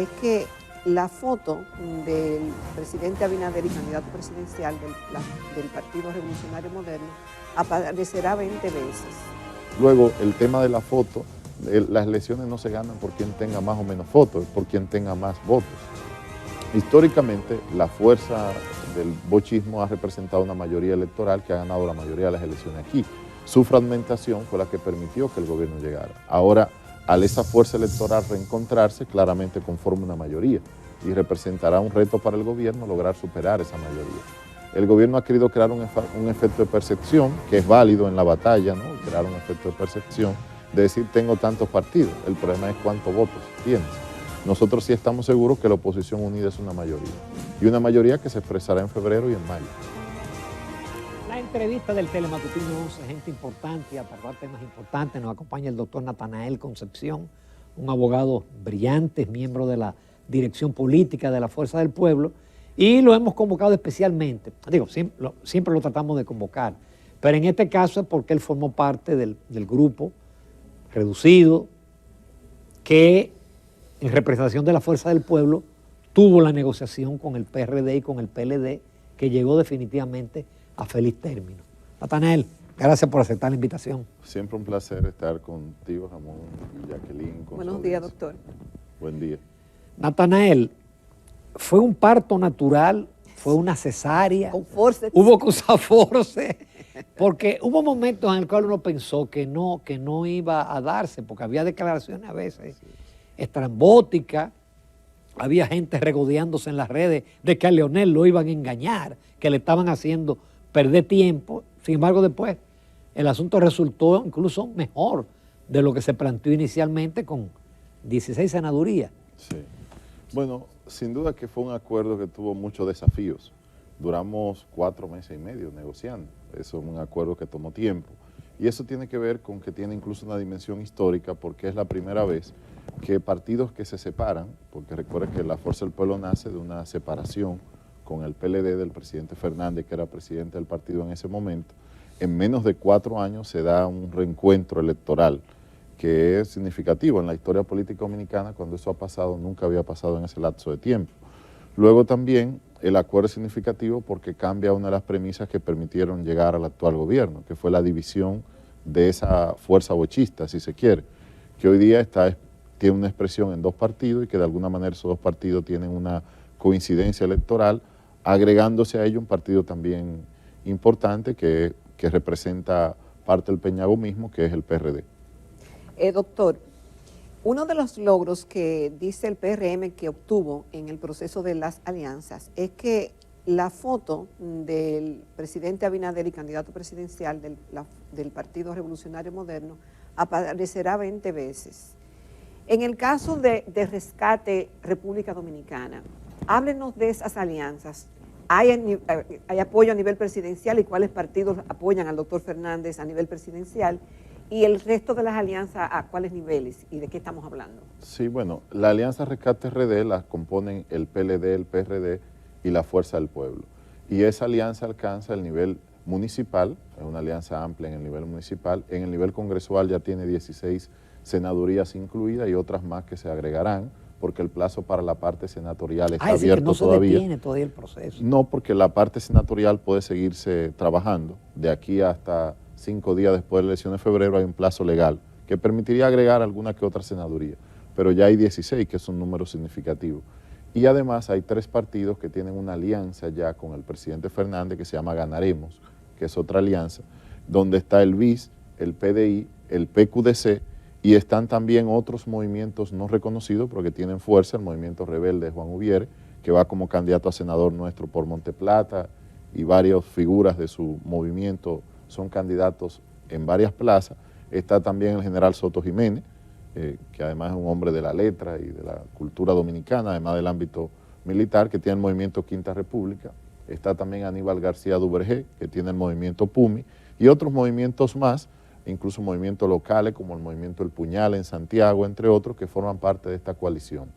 es que la foto del presidente Abinader y candidato presidencial del Partido Revolucionario Moderno aparecerá 20 veces. Luego, el tema de la foto, las elecciones no se ganan por quien tenga más o menos fotos, por quien tenga más votos. Históricamente, la fuerza del bochismo ha representado una mayoría electoral que ha ganado la mayoría de las elecciones aquí. Su fragmentación fue la que permitió que el gobierno llegara. Ahora, al esa fuerza electoral reencontrarse, claramente conforma una mayoría y representará un reto para el gobierno lograr superar esa mayoría. El gobierno ha querido crear un efecto de percepción, que es válido en la batalla, ¿no? Crear un efecto de percepción, de decir tengo tantos partidos. El problema es cuántos votos tienes. Nosotros sí estamos seguros que la oposición unida es una mayoría, y una mayoría que se expresará en febrero y en mayo. La entrevista del Telematutino 11, gente importante, y a tratar temas importantes, nos acompaña el doctor Natanael Concepción, un abogado brillante, miembro de la dirección política de la Fuerza del Pueblo, y lo hemos convocado especialmente. Digo, siempre lo tratamos de convocar, pero en este caso es porque él formó parte del grupo reducido que, en representación de la Fuerza del Pueblo, tuvo la negociación con el PRD y con el PLD, que llegó definitivamente a feliz término. Natanael, gracias por aceptar la invitación. Siempre un placer estar contigo, Ramón y Jacqueline. Buenos días, doctor. Buen día. Natanael, ¿fue un parto natural? ¿Fue una cesárea? Con forceps. ¿Hubo que usar forceps? Porque hubo momentos en el cual uno pensó que no iba a darse, porque había declaraciones a veces estrambóticas, había gente regodeándose en las redes de que a Leonel lo iban a engañar, que le estaban haciendo perder tiempo. Sin embargo, después el asunto resultó incluso mejor de lo que se planteó inicialmente, con 16 senadurías. Sí. Bueno, sin duda que fue un acuerdo que tuvo muchos desafíos. Duramos 4 meses y medio negociando. Eso es un acuerdo que tomó tiempo. Y eso tiene que ver con que tiene incluso una dimensión histórica, porque es la primera vez que partidos que se separan, porque recuerden que la Fuerza del Pueblo nace de una separación con el PLD del presidente Fernández, que era presidente del partido en ese momento, en menos de 4 años se da un reencuentro electoral que es significativo en la historia política dominicana. Cuando eso ha pasado, nunca había pasado en ese lapso de tiempo. Luego también el acuerdo es significativo porque cambia una de las premisas que permitieron llegar al actual gobierno, que fue la división de esa fuerza bochista, si se quiere, que hoy día tiene una expresión en 2 partidos y que de alguna manera esos 2 partidos tienen una coincidencia electoral, agregándose a ello un partido también importante que representa parte del peñagomismo, que es el PRD. Doctor, uno de los logros que dice el PRM que obtuvo en el proceso de las alianzas es que la foto del presidente Abinader y candidato presidencial del Partido Revolucionario Moderno aparecerá 20 veces. En el caso de Rescate República Dominicana, háblenos de esas alianzas. ¿Hay apoyo a nivel presidencial y cuáles partidos apoyan al doctor Fernández a nivel presidencial? ¿Y el resto de las alianzas a cuáles niveles y de qué estamos hablando? Sí, bueno, la Alianza Rescate RD la componen el PLD, el PRD y la Fuerza del Pueblo. Y esa alianza alcanza el nivel municipal, es una alianza amplia en el nivel municipal. En el nivel congresual ya tiene 16 senadurías incluidas y otras más que se agregarán, porque el plazo para la parte senatorial está abierto todavía. ¿No se detiene todavía el proceso? No, porque la parte senatorial puede seguirse trabajando. De aquí hasta 5 días después de la elección de febrero hay un plazo legal que permitiría agregar alguna que otra senaduría, pero ya hay 16, que es un número significativo. Y además hay 3 partidos que tienen una alianza ya con el presidente Fernández que se llama Ganaremos, que es otra alianza, donde está el BIS, el PDI, el PQDC, y están también otros movimientos no reconocidos porque tienen fuerza, el movimiento rebelde de Juan Ubiere, que va como candidato a senador nuestro por Monteplata, y varias figuras de su movimiento son candidatos en varias plazas. Está también el general Soto Jiménez, que además es un hombre de la letra y de la cultura dominicana, además del ámbito militar, que tiene el movimiento Quinta República. Está también Aníbal García Duvergé, que tiene el movimiento PUMI, y otros movimientos más, incluso movimientos locales como el movimiento El Puñal en Santiago, entre otros, que forman parte de esta coalición.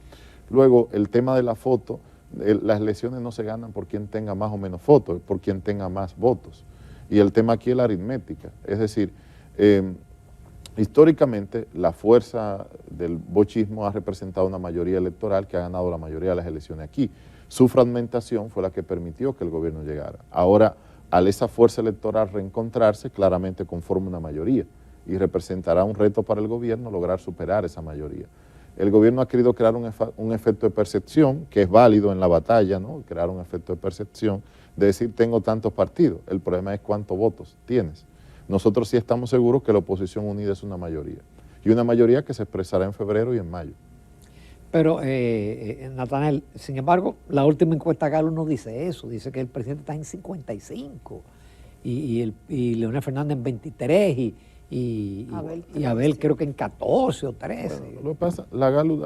Luego, el tema de la foto, las elecciones no se ganan por quien tenga más o menos fotos, es por quien tenga más votos. Y el tema aquí es la aritmética, es decir, Históricamente, la fuerza del bochismo ha representado una mayoría electoral que ha ganado la mayoría de las elecciones aquí. Su fragmentación fue la que permitió que el gobierno llegara. Ahora, al esa fuerza electoral reencontrarse, claramente conforma una mayoría y representará un reto para el gobierno lograr superar esa mayoría. El gobierno ha querido crear un efecto de percepción, que es válido en la batalla, ¿no? Crear un efecto de percepción, de decir, tengo tantos partidos. El problema es cuántos votos tienes. Nosotros sí estamos seguros que la oposición unida es una mayoría, y una mayoría que se expresará en febrero y en mayo. Pero, Natanael, sin embargo, la última encuesta Gallup no dice eso, dice que el presidente está en 55 y Leonel Fernández en 23 y Abel creo que en 14 o 13. Bueno, lo que pasa, la Gallup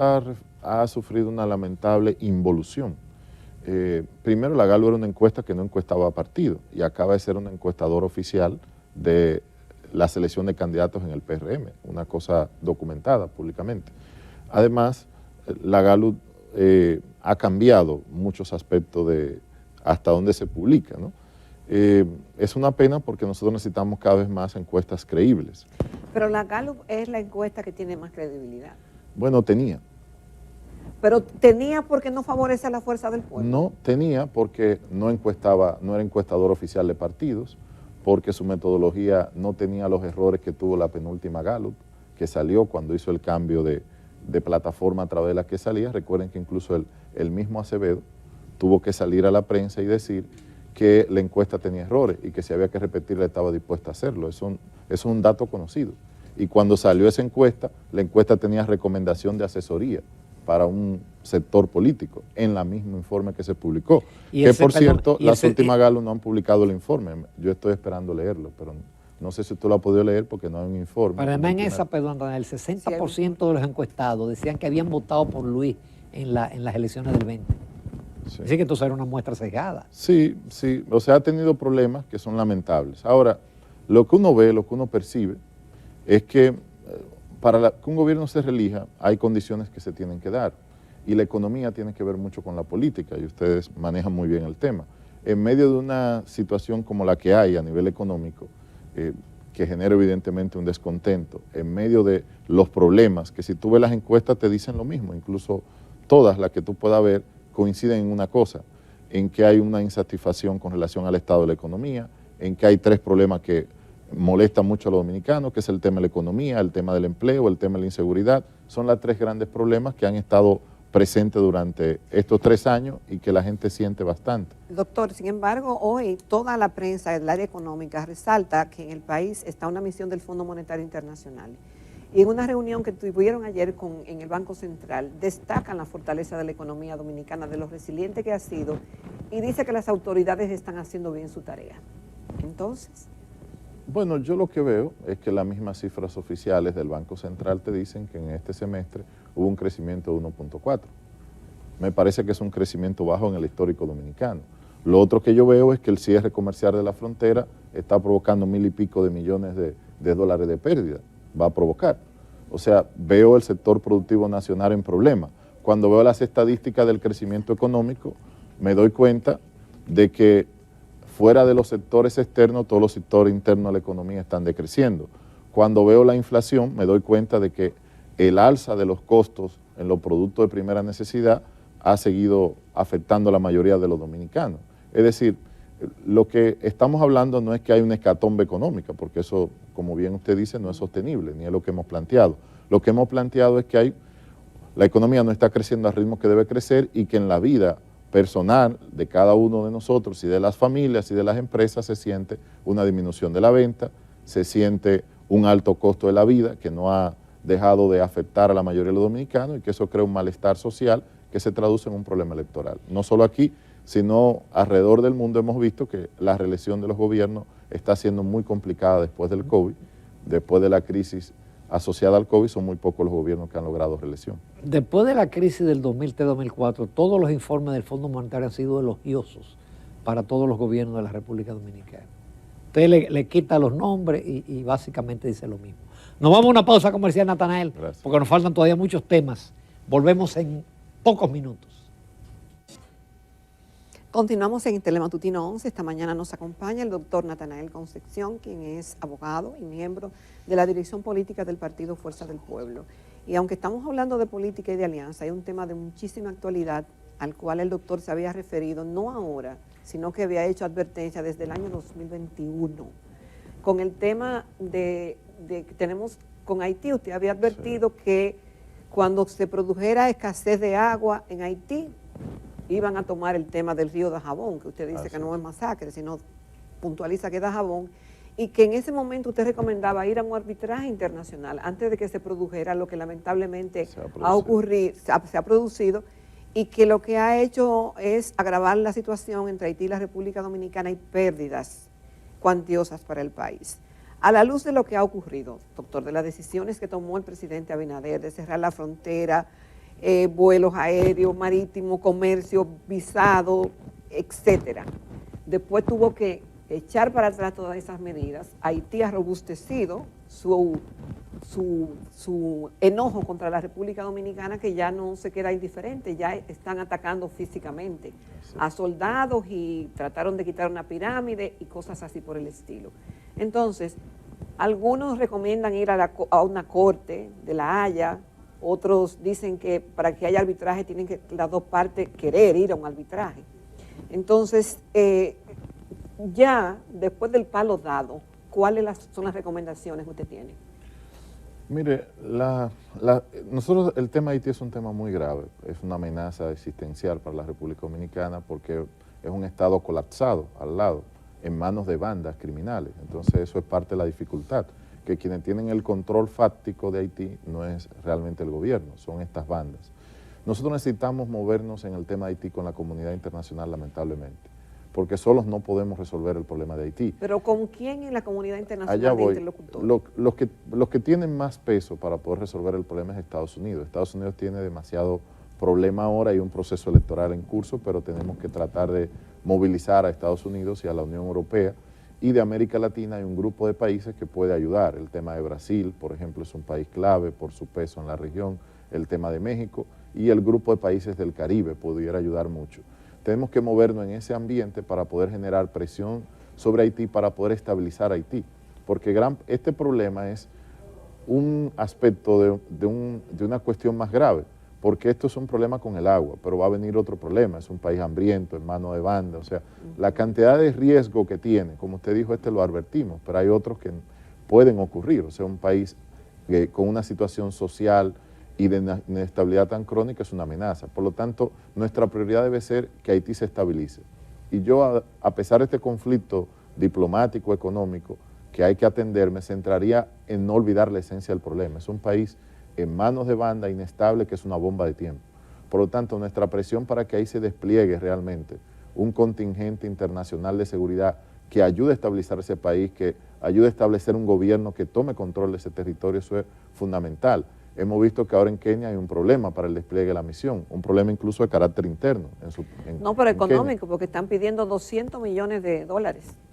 ha sufrido una lamentable involución. Primero, la Gallup era una encuesta que no encuestaba a partidos y acaba de ser un encuestador oficial de la selección de candidatos en el PRM, una cosa documentada públicamente. Además, la Gallup ha cambiado muchos aspectos de hasta dónde se publica, ¿no? Es una pena porque nosotros necesitamos cada vez más encuestas creíbles. Pero la Gallup es la encuesta que tiene más credibilidad. Bueno, tenía. Pero tenía porque no favorece a la fuerza del pueblo. No tenía porque no encuestaba, no era encuestador oficial de partidos, porque su metodología no tenía los errores que tuvo la penúltima Gallup, que salió cuando hizo el cambio de plataforma a través de la que salía. Recuerden que incluso el mismo Acevedo tuvo que salir a la prensa y decir que la encuesta tenía errores y que si había que repetirla estaba dispuesta a hacerlo. Eso es un dato conocido. Y cuando salió esa encuesta, la encuesta tenía recomendación de asesoría para un sector político en la misma informe que se publicó. Que por cierto, las últimas Gallup no han publicado el informe. Yo estoy esperando leerlo, pero no sé si tú lo has podido leer porque no hay un informe. Pero además en esa, perdón, el 60% de los encuestados decían que habían votado por Luis en las elecciones del 20. Sí. Así que entonces era una muestra sesgada. Sí, sí, o sea, ha tenido problemas que son lamentables. Ahora, lo que uno ve, lo que uno percibe, es que para que un gobierno se reelija hay condiciones que se tienen que dar y la economía tiene que ver mucho con la política y ustedes manejan muy bien el tema. En medio de una situación como la que hay a nivel económico, que genera evidentemente un descontento, en medio de los problemas, que si tú ves las encuestas te dicen lo mismo, incluso todas las que tú puedas ver coinciden en una cosa, en que hay una insatisfacción con relación al estado de la economía, en que hay tres problemas que molestan mucho a los dominicanos, que es el tema de la economía, el tema del empleo, el tema de la inseguridad. Son los tres grandes problemas que han estado presentes durante estos 3 años y que la gente siente bastante. Doctor, sin embargo, hoy toda la prensa del área económica resalta que en el país está una misión del Fondo Monetario Internacional. Y en una reunión que tuvieron ayer en el Banco Central, destacan la fortaleza de la economía dominicana, de lo resiliente que ha sido, y dice que las autoridades están haciendo bien su tarea. Entonces... Bueno, yo lo que veo es que las mismas cifras oficiales del Banco Central te dicen que en este semestre hubo un crecimiento de 1.4. Me parece que es un crecimiento bajo en el histórico dominicano. Lo otro que yo veo es que el cierre comercial de la frontera está provocando 1.000 y pico de millones de dólares de pérdida. Va a provocar. O sea, veo el sector productivo nacional en problema. Cuando veo las estadísticas del crecimiento económico, me doy cuenta de que fuera de los sectores externos, todos los sectores internos de la economía están decreciendo. Cuando veo la inflación, me doy cuenta de que el alza de los costos en los productos de primera necesidad ha seguido afectando a la mayoría de los dominicanos. Es decir, lo que estamos hablando no es que hay una hecatombe económica, porque eso, como bien usted dice, no es sostenible, ni es lo que hemos planteado. Lo que hemos planteado es que la economía no está creciendo al ritmo que debe crecer y que en la vida personal de cada uno de nosotros y de las familias y de las empresas se siente una disminución de la venta, se siente un alto costo de la vida que no ha dejado de afectar a la mayoría de los dominicanos y que eso crea un malestar social que se traduce en un problema electoral. No solo aquí, sino alrededor del mundo hemos visto que la reelección de los gobiernos está siendo muy complicada después del COVID, después de la crisis asociada al COVID, son muy pocos los gobiernos que han logrado reelección. Después de la crisis del 2003-2004, todos los informes del Fondo Monetario han sido elogiosos para todos los gobiernos de la República Dominicana. Usted le quita los nombres y básicamente dice lo mismo. Nos vamos a una pausa comercial, Natanael, Gracias. Porque nos faltan todavía muchos temas. Volvemos en pocos minutos. Continuamos en Telematutino 11. Esta mañana nos acompaña el doctor Natanael Concepción, quien es abogado y miembro de la dirección política del partido Fuerza del Pueblo. Y aunque estamos hablando de política y de alianza, hay un tema de muchísima actualidad al cual el doctor se había referido, no ahora, sino que había hecho advertencia desde el año 2021. Con el tema de que tenemos con Haití, usted había advertido que cuando se produjera escasez de agua en Haití, iban a tomar el tema del río Dajabón, que usted dice que no es masacre, sino puntualiza que es Dajabón, y que en ese momento usted recomendaba ir a un arbitraje internacional antes de que se produjera lo que lamentablemente se ha producido, y que lo que ha hecho es agravar la situación entre Haití y la República Dominicana y pérdidas cuantiosas para el país. A la luz de lo que ha ocurrido, doctor, de las decisiones que tomó el presidente Abinader de cerrar la frontera, vuelos aéreos, marítimos, comercio, visado, etcétera. Después tuvo que echar para atrás todas esas medidas. Haití ha robustecido su enojo contra la República Dominicana, que ya no se queda indiferente, ya están atacando físicamente a soldados y trataron de quitar una pirámide y cosas así por el estilo. Entonces, algunos recomiendan ir a una corte de La Haya. Otros dicen que para que haya arbitraje tienen que las dos partes querer ir a un arbitraje. Entonces, ya después del palo dado, ¿cuáles son las recomendaciones que usted tiene? Mire, nosotros el tema Haití es un tema muy grave, es una amenaza existencial para la República Dominicana porque es un estado colapsado al lado, en manos de bandas criminales. Entonces eso es parte de la dificultad, que quienes tienen el control fáctico de Haití no es realmente el gobierno, son estas bandas. Nosotros necesitamos movernos en el tema de Haití con la comunidad internacional, lamentablemente, porque solos no podemos resolver el problema de Haití. ¿Pero con quién en la comunidad internacional Allá voy. de interlocutores? Los que tienen más peso para poder resolver el problema es Estados Unidos. Estados Unidos tiene demasiado problema ahora, hay un proceso electoral en curso, pero tenemos que tratar de movilizar a Estados Unidos y a la Unión Europea, y de América Latina hay un grupo de países que puede ayudar. El tema de Brasil, por ejemplo, es un país clave por su peso en la región, el tema de México y el grupo de países del Caribe pudiera ayudar mucho. Tenemos que movernos en ese ambiente para poder generar presión sobre Haití, para poder estabilizar Haití, porque este problema es un aspecto de una cuestión más grave, porque esto es un problema con el agua, pero va a venir otro problema, es un país hambriento, en mano de banda, o sea, la cantidad de riesgo que tiene, como usted dijo, lo advertimos, pero hay otros que pueden ocurrir, o sea, un país con una situación social y de inestabilidad tan crónica es una amenaza. Por lo tanto, nuestra prioridad debe ser que Haití se estabilice. Y yo, a pesar de este conflicto diplomático, económico, que hay que atender, me centraría en no olvidar la esencia del problema. Es un país en manos de banda, inestable, que es una bomba de tiempo. Por lo tanto, nuestra presión para que ahí se despliegue realmente un contingente internacional de seguridad que ayude a estabilizar ese país, que ayude a establecer un gobierno que tome control de ese territorio, eso es fundamental. Hemos visto que ahora en Kenia hay un problema para el despliegue de la misión, un problema incluso de carácter interno. No, pero económico, porque están pidiendo $200 millones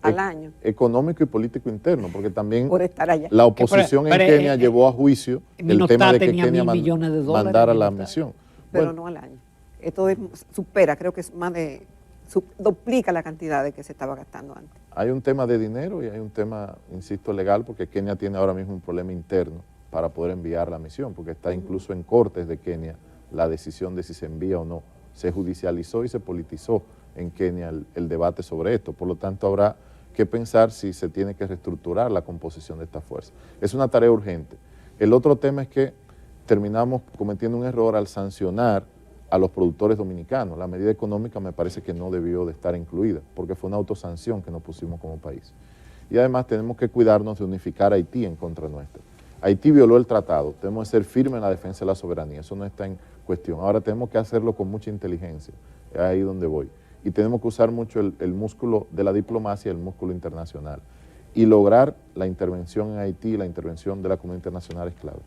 al año. Económico y político interno, porque también por estar allá. La oposición en Kenia llevó a juicio el tema de que Kenia mandara la misión. Pero no al año. Esto supera, creo que es más de, duplica la cantidad de que se estaba gastando antes. Hay un tema de dinero y hay un tema, insisto, legal, porque Kenia tiene ahora mismo un problema interno para poder enviar la misión, porque está incluso en cortes de Kenia la decisión de si se envía o no. Se judicializó y se politizó en Kenia el debate sobre esto, por lo tanto habrá que pensar si se tiene que reestructurar la composición de esta fuerza. Es una tarea urgente. El otro tema es que terminamos cometiendo un error al sancionar a los productores dominicanos. La medida económica me parece que no debió de estar incluida, porque fue una autosanción que nos pusimos como país. Y además tenemos que cuidarnos de unificar a Haití en contra nuestra. Haití violó el tratado, tenemos que ser firmes en la defensa de la soberanía, eso no está en cuestión. Ahora tenemos que hacerlo con mucha inteligencia, es ahí donde voy. Y tenemos que usar mucho el músculo de la diplomacia y el músculo internacional. Y lograr la intervención en Haití, la intervención de la comunidad internacional es clave.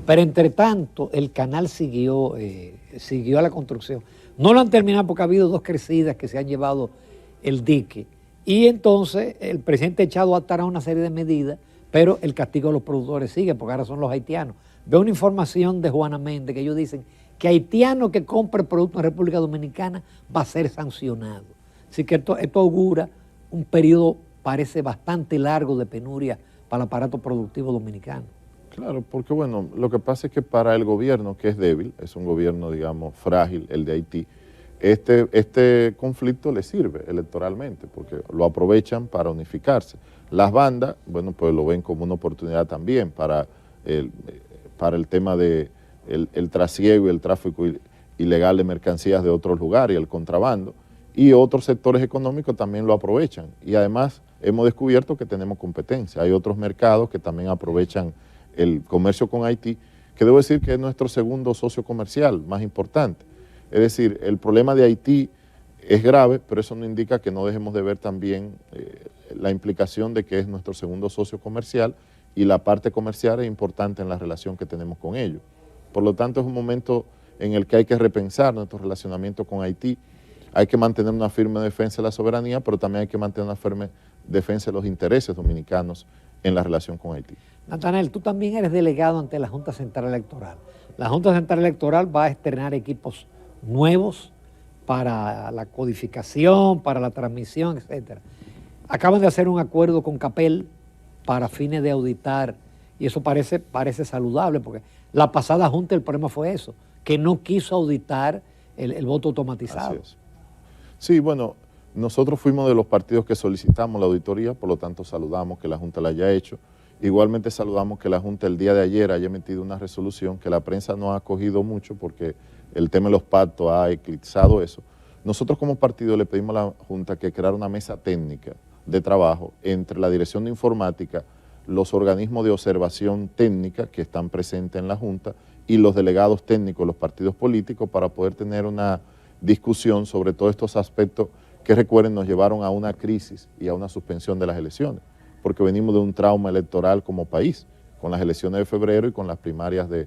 Pero entre tanto, el canal siguió a la construcción. No lo han terminado porque ha habido 2 crecidas que se han llevado el dique. Y entonces el presidente ha echado a atar una serie de medidas, pero el castigo a los productores sigue, porque ahora son los haitianos. Veo una información de Juana Méndez que ellos dicen que haitiano que compre productos en República Dominicana va a ser sancionado. Así que esto augura un periodo, parece bastante largo, de penuria para el aparato productivo dominicano. Claro, porque bueno, lo que pasa es que para el gobierno, que es débil, es un gobierno, digamos, frágil, el de Haití, este conflicto le sirve electoralmente, porque lo aprovechan para unificarse. Las bandas, bueno, pues lo ven como una oportunidad también para el tema de el trasiego y el tráfico ilegal de mercancías de otros lugares y el contrabando, y otros sectores económicos también lo aprovechan. Y además hemos descubierto que tenemos competencia. Hay otros mercados que también aprovechan el comercio con Haití, que debo decir que es nuestro segundo socio comercial más importante. Es decir, el problema de Haití es grave, pero eso no indica que no dejemos de ver también la implicación de que es nuestro segundo socio comercial y la parte comercial es importante en la relación que tenemos con ellos. Por lo tanto, es un momento en el que hay que repensar nuestro relacionamiento con Haití. Hay que mantener una firme defensa de la soberanía, pero también hay que mantener una firme defensa de los intereses dominicanos en la relación con Haití. Natanael, tú también eres delegado ante la Junta Central Electoral. La Junta Central Electoral va a estrenar equipos nuevos para la codificación, para la transmisión, etcétera. Acaban de hacer un acuerdo con Capel para fines de auditar, y eso parece saludable, porque la pasada Junta el problema fue eso, que no quiso auditar el voto automatizado. Así es. Sí, bueno, nosotros fuimos de los partidos que solicitamos la auditoría, por lo tanto saludamos que la Junta la haya hecho. Igualmente saludamos que la Junta el día de ayer haya emitido una resolución que la prensa no ha acogido mucho porque el tema de los pactos ha eclipsado eso. Nosotros como partido le pedimos a la Junta que creara una mesa técnica de trabajo entre la Dirección de Informática, los organismos de observación técnica que están presentes en la Junta y los delegados técnicos de los partidos políticos para poder tener una discusión sobre todos estos aspectos que, recuerden, nos llevaron a una crisis y a una suspensión de las elecciones, porque venimos de un trauma electoral como país, con las elecciones de febrero y con las primarias del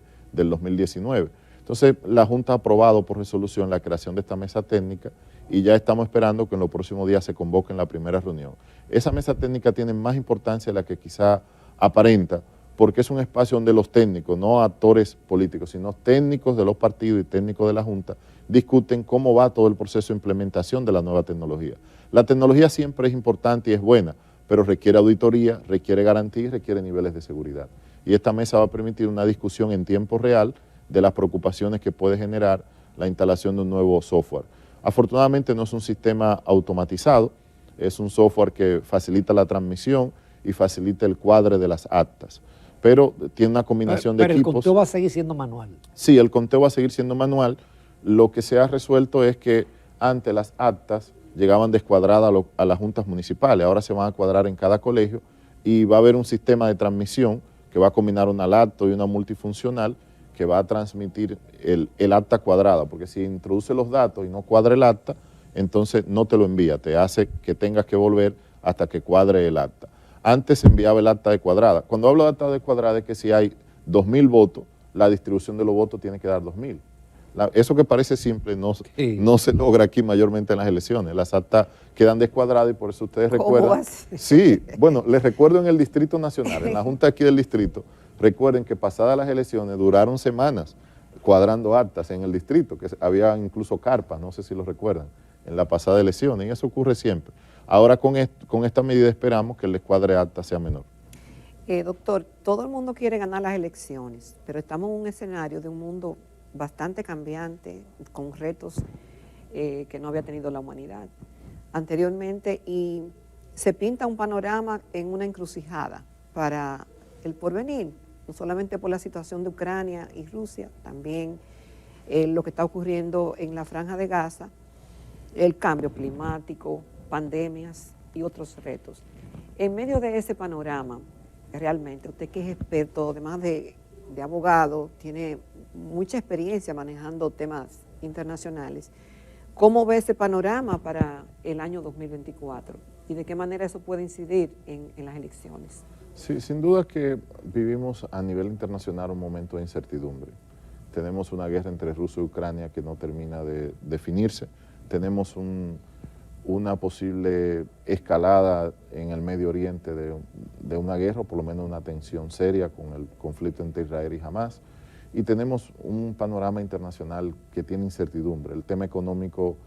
2019. Entonces, la Junta ha aprobado por resolución la creación de esta mesa técnica y ya estamos esperando que en los próximos días se convoque en la primera reunión. Esa mesa técnica tiene más importancia de la que quizá aparenta, porque es un espacio donde los técnicos, no actores políticos, sino técnicos de los partidos y técnicos de la Junta, discuten cómo va todo el proceso de implementación de la nueva tecnología. La tecnología siempre es importante y es buena, pero requiere auditoría, requiere garantía y requiere niveles de seguridad. Y esta mesa va a permitir una discusión en tiempo real de las preocupaciones que puede generar la instalación de un nuevo software. Afortunadamente no es un sistema automatizado, es un software que facilita la transmisión y facilita el cuadre de las actas, pero tiene una combinación de equipos. Pero el conteo va a seguir siendo manual. Sí, el conteo va a seguir siendo manual. Lo que se ha resuelto es que antes las actas llegaban descuadradas a las juntas municipales, ahora se van a cuadrar en cada colegio y va a haber un sistema de transmisión que va a combinar una lacto y una multifuncional que va a transmitir el acta cuadrada, porque si introduce los datos y no cuadra el acta, entonces no te lo envía, te hace que tengas que volver hasta que cuadre el acta. Antes se enviaba el acta de cuadrada. Cuando hablo de acta de cuadrada es que si hay 2.000 votos, la distribución de los votos tiene que dar 2.000. Eso que parece simple no se logra aquí mayormente en las elecciones. Las actas quedan descuadradas y por eso ustedes recuerdan. Sí, bueno, les recuerdo en el Distrito Nacional, en la Junta aquí del Distrito, recuerden que pasadas las elecciones duraron semanas cuadrando actas en el distrito, que había incluso carpas, no sé si lo recuerdan, en la pasada elección, y eso ocurre siempre. Ahora con esta medida esperamos que el descuadre acta sea menor. Doctor, todo el mundo quiere ganar las elecciones, pero estamos en un escenario de un mundo bastante cambiante, con retos que no había tenido la humanidad anteriormente, y se pinta un panorama en una encrucijada para el porvenir, no solamente por la situación de Ucrania y Rusia, también lo que está ocurriendo en la Franja de Gaza, el cambio climático, pandemias y otros retos. En medio de ese panorama, realmente, usted que es experto, además de abogado, tiene mucha experiencia manejando temas internacionales, ¿cómo ve ese panorama para el año 2024? ¿Y de qué manera eso puede incidir en las elecciones? Sí, sin duda que vivimos a nivel internacional un momento de incertidumbre. Tenemos una guerra entre Rusia y Ucrania que no termina de definirse. Tenemos una posible escalada en el Medio Oriente de una guerra, o por lo menos una tensión seria con el conflicto entre Israel y Hamás. y tenemos un panorama internacional que tiene incertidumbre. El tema económico,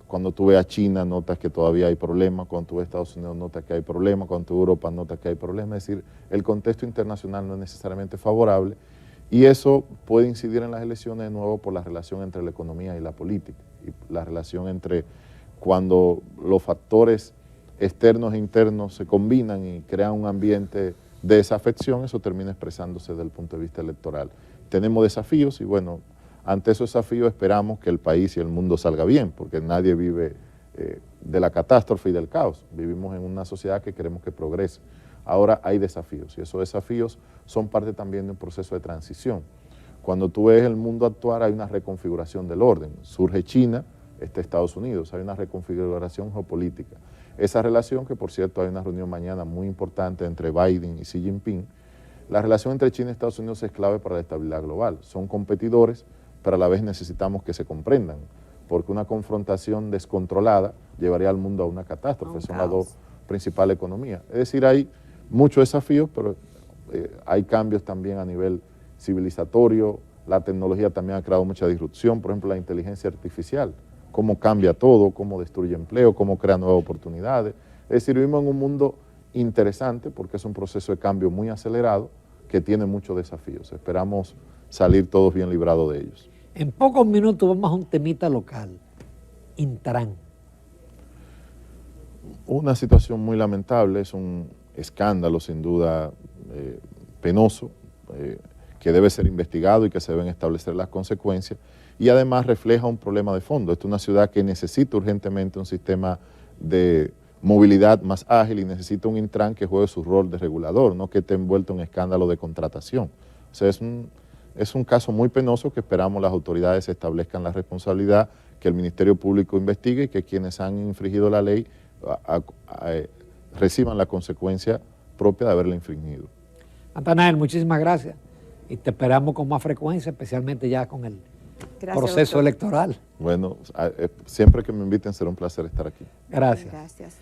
cuando tú ves a China notas que todavía hay problemas, cuando tú ves a Estados Unidos notas que hay problemas, cuando tú ves a Europa notas que hay problemas, es decir, el contexto internacional no es necesariamente favorable y eso puede incidir en las elecciones de nuevo por la relación entre la economía y la política, y la relación entre cuando los factores externos e internos se combinan y crean un ambiente de desafección, eso termina expresándose desde el punto de vista electoral. Tenemos desafíos y bueno, ante esos desafíos esperamos que el país y el mundo salga bien, porque nadie vive de la catástrofe y del caos. Vivimos en una sociedad que queremos que progrese. Ahora hay desafíos y esos desafíos son parte también de un proceso de transición. Cuando tú ves el mundo actuar hay una reconfiguración del orden. Surge China, está Estados Unidos, hay una reconfiguración geopolítica. Esa relación, que por cierto hay una reunión mañana muy importante entre Biden y Xi Jinping, la relación entre China y Estados Unidos es clave para la estabilidad global. Son competidores, pero a la vez necesitamos que se comprendan, porque una confrontación descontrolada llevaría al mundo a una catástrofe. Son las dos principales economías. Es decir, hay muchos desafíos, pero hay cambios también a nivel civilizatorio. La tecnología también ha creado mucha disrupción, por ejemplo, la inteligencia artificial, cómo cambia todo, cómo destruye empleo, cómo crea nuevas oportunidades. Es decir, vivimos en un mundo interesante porque es un proceso de cambio muy acelerado que tiene muchos desafíos. Esperamos salir todos bien librados de ellos. En pocos minutos vamos a un temita local, Intran. Una situación muy lamentable, es un escándalo sin duda penoso, que debe ser investigado y que se deben establecer las consecuencias, y además refleja un problema de fondo. Esta es una ciudad que necesita urgentemente un sistema de movilidad más ágil y necesita un Intran que juegue su rol de regulador, no que esté envuelto en escándalo de contratación. O sea, es un caso muy penoso que esperamos las autoridades establezcan la responsabilidad, que el Ministerio Público investigue y que quienes han infringido la ley reciban la consecuencia propia de haberla infringido. Natanael, muchísimas gracias y te esperamos con más frecuencia, especialmente ya con el proceso doctor. electoral. Bueno, siempre que me inviten será un placer estar aquí. Gracias. Gracias.